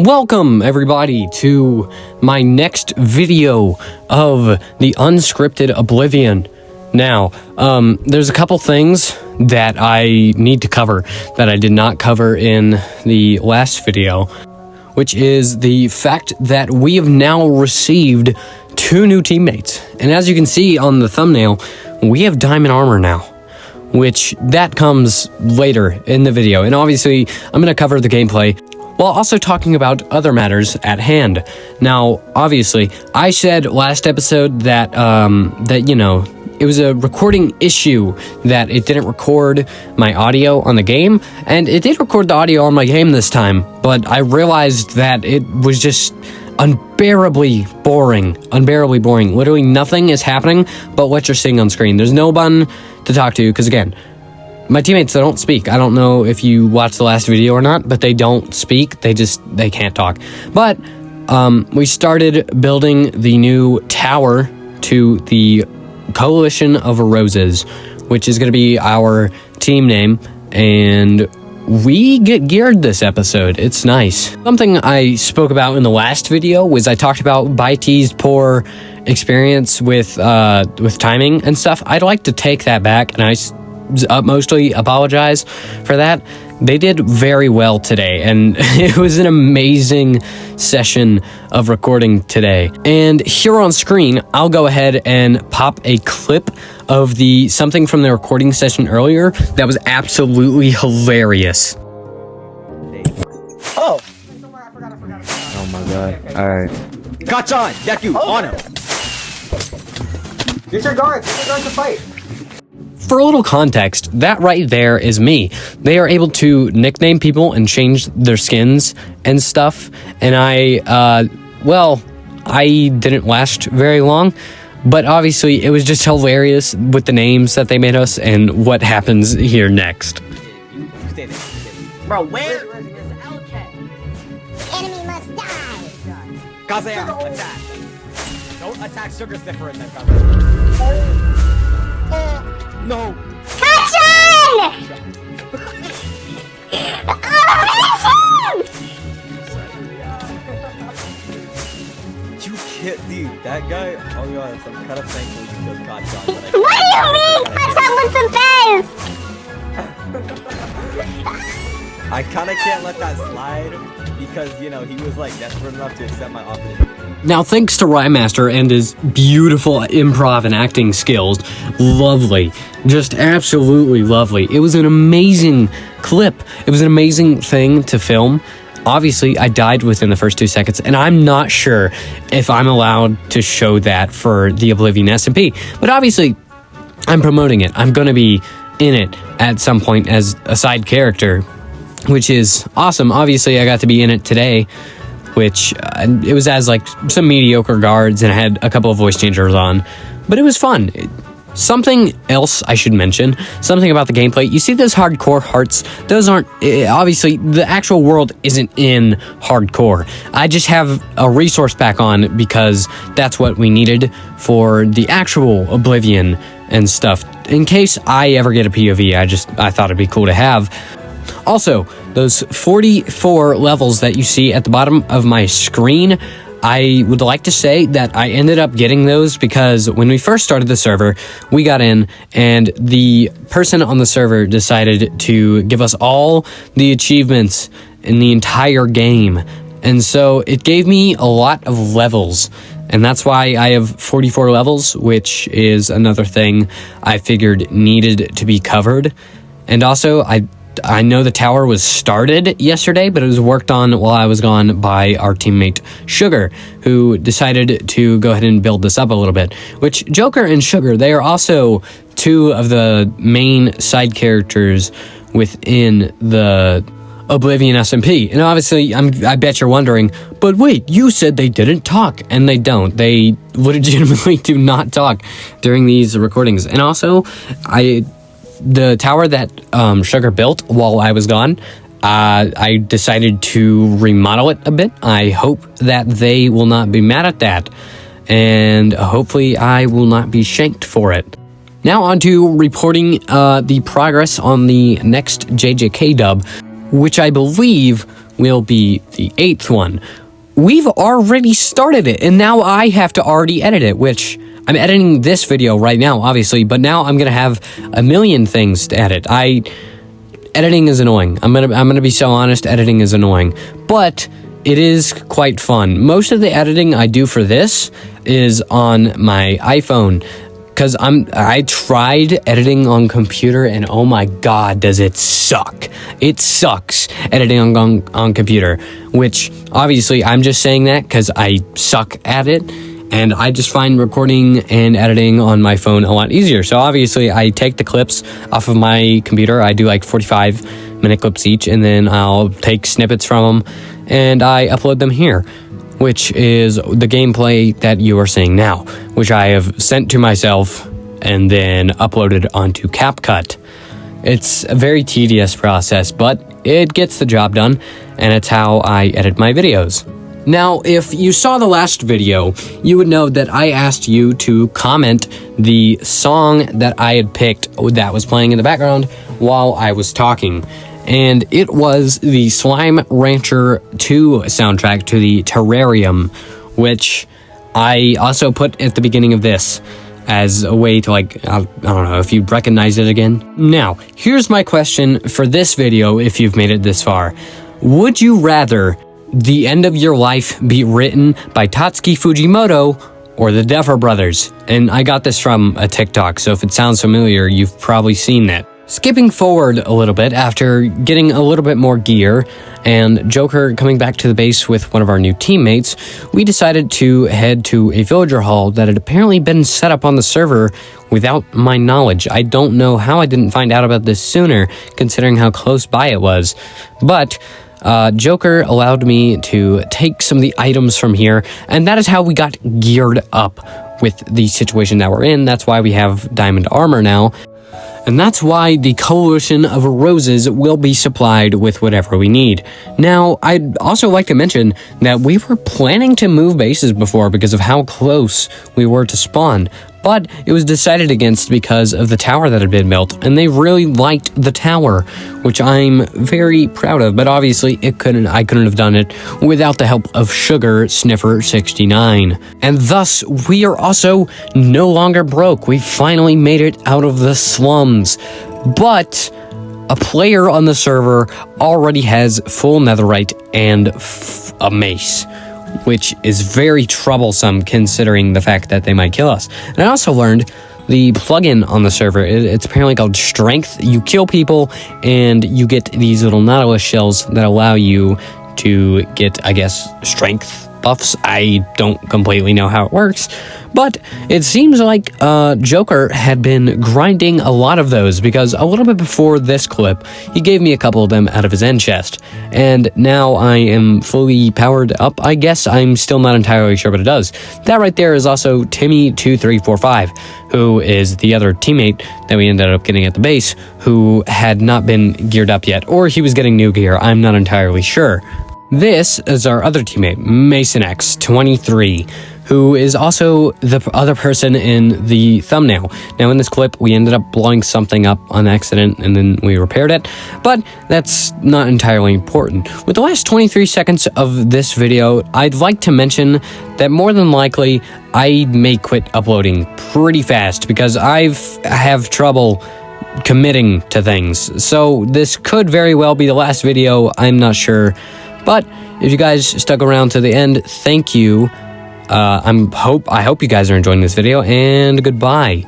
Welcome, everybody, to my next video of the unscripted Oblivion. Now, there's a couple things that I need to cover that I did not cover in the last video, which is the fact that we have now received 2 new teammates. And as you can see on the thumbnail, we have diamond armor now, which that comes later in the video. And obviously, I'm going to cover the gameplay while also talking about other matters at hand. Now, obviously, I said last episode that, it was a recording issue, that it didn't record my audio on the game, and it did record the audio on my game this time, but I realized that it was just unbearably boring. Literally nothing is happening but what you're seeing on screen. There's no one to talk to, because again, my teammates, they don't speak. I don't know if you watched the last video or not, but they don't speak. They can't talk. But we started building the new tower to the Coalition of Roses, which is going to be our team name, and we get geared this episode. It's nice. Something I spoke about in the last video was I talked about ByT's poor experience with timing and stuff. I'd like to take that back, and I mostly apologize for that. They did very well today, and it was an amazing session of recording today. And here on screen, I'll go ahead and pop a clip of something from the recording session earlier that was absolutely hilarious. Oh! Oh my god. Alright. Catch on! Deku, on him! Get your guards to fight! For a little context, that right there is me. They are able to nickname people and change their skins and stuff, and I didn't last very long, but obviously it was just hilarious with the names that they made us and what happens here next. Stay there. Bro, where? Enemy must die! Kazuya, attack! Don't attack Sugar Sniffer in that cover. No! Action! You can't, dude, that guy, oh my god, I'm kind of thankful you killed Kacha. What do you mean? Kacha was the best! I kind of can't let that slide because, he was like desperate enough to accept my offer. Now, thanks to Rymaster and his beautiful improv and acting skills, lovely, just absolutely lovely. It was an amazing clip. It was an amazing thing to film. Obviously, I died within the first 2 seconds, and I'm not sure if I'm allowed to show that for the Oblivion SMP, but obviously, I'm promoting it. I'm going to be in it at some point as a side character, which is awesome. Obviously, I got to be in it today, which it was as like some mediocre guards, and I had a couple of voice changers on, but it was fun. Something else I should mention, something about the gameplay. You see those hardcore hearts? Those aren't, obviously, the actual world isn't in hardcore. I just have a resource pack on because that's what we needed for the actual Oblivion and stuff. In case I ever get a POV, I thought it'd be cool to have. Also, those 44 levels that you see at the bottom of my screen, I would like to say that I ended up getting those because when we first started the server, we got in and the person on the server decided to give us all the achievements in the entire game. And so it gave me a lot of levels. And that's why I have 44 levels, which is another thing I figured needed to be covered. And also, I know the tower was started yesterday, but it was worked on while I was gone by our teammate Sugar, who decided to go ahead and build this up a little bit. Which, Joker and Sugar, they are also 2 of the main side characters within the Oblivion SMP. And obviously, I bet you're wondering, but wait, you said they didn't talk, and they don't. They legitimately do not talk during these recordings. And also, the tower that Sugar built while I was gone, I decided to remodel it a bit. I hope that they will not be mad at that, and hopefully I will not be shanked for it. Now on to reporting the progress on the next JJK dub, which I believe will be the 8th one. We've already started it, and now I have to already edit it, which I'm editing this video right now, obviously, but now I'm gonna have a million things to edit. Editing is annoying. I'm gonna be so honest, editing is annoying, but it is quite fun. Most of the editing I do for this is on my iPhone, because I tried editing on computer, and oh my god, does it suck. It sucks editing on computer, which obviously I'm just saying that because I suck at it, and I just find recording and editing on my phone a lot easier. So obviously I take the clips off of my computer. I do like 45-minute clips each, and then I'll take snippets from them and I upload them here, which is the gameplay that you are seeing now, which I have sent to myself and then uploaded onto CapCut. It's a very tedious process, but it gets the job done, and it's how I edit my videos. Now, if you saw the last video, you would know that I asked you to comment the song that I had picked that was playing in the background while I was talking. And it was the Slime Rancher 2 soundtrack to the Terrarium, which I also put at the beginning of this as a way to, like, I don't know if you recognize it again. Now, here's my question for this video if you've made it this far. Would you rather the end of your life be written by Tatsuki Fujimoto or the Duffer Brothers? And I got this from a TikTok, so if it sounds familiar, you've probably seen that. Skipping forward a little bit, after getting a little bit more gear and Joker coming back to the base with one of our new teammates, we decided to head to a villager hall that had apparently been set up on the server without my knowledge. I don't know how I didn't find out about this sooner, considering how close by it was. But Joker allowed me to take some of the items from here, and that is how we got geared up with the situation that we're in. That's why we have diamond armor now. And that's why the Coalition of Roses will be supplied with whatever we need. Now, I'd also like to mention that we were planning to move bases before because of how close we were to spawn, but it was decided against because of the tower that had been built, and they really liked the tower, which I'm very proud of, but obviously I couldn't have done it without the help of Sugar Sniffer 69. And thus, we are also no longer broke. We finally made it out of the slums. But a player on the server already has full netherite and a mace, which is very troublesome considering the fact that they might kill us. And I also learned the plugin on the server, it's apparently called Strength. You kill people and you get these little Nautilus shells that allow you to get, I guess, strength buffs. I don't completely know how it works, but it seems like Joker had been grinding a lot of those, because a little bit before this clip, he gave me a couple of them out of his end chest, and now I am fully powered up. I guess I'm still not entirely sure what it does. That right there is also Timmy2345, who is the other teammate that we ended up getting at the base, who had not been geared up yet, or he was getting new gear. I'm not entirely sure. This is our other teammate, MasonX23, who is also the other person in the thumbnail. Now, in this clip, we ended up blowing something up on accident, and then we repaired it, but that's not entirely important. With the last 23 seconds of this video, I'd like to mention that more than likely, I may quit uploading pretty fast, because I have trouble committing to things. So this could very well be the last video, I'm not sure. But if you guys stuck around to the end, thank you. I hope you guys are enjoying this video, and goodbye.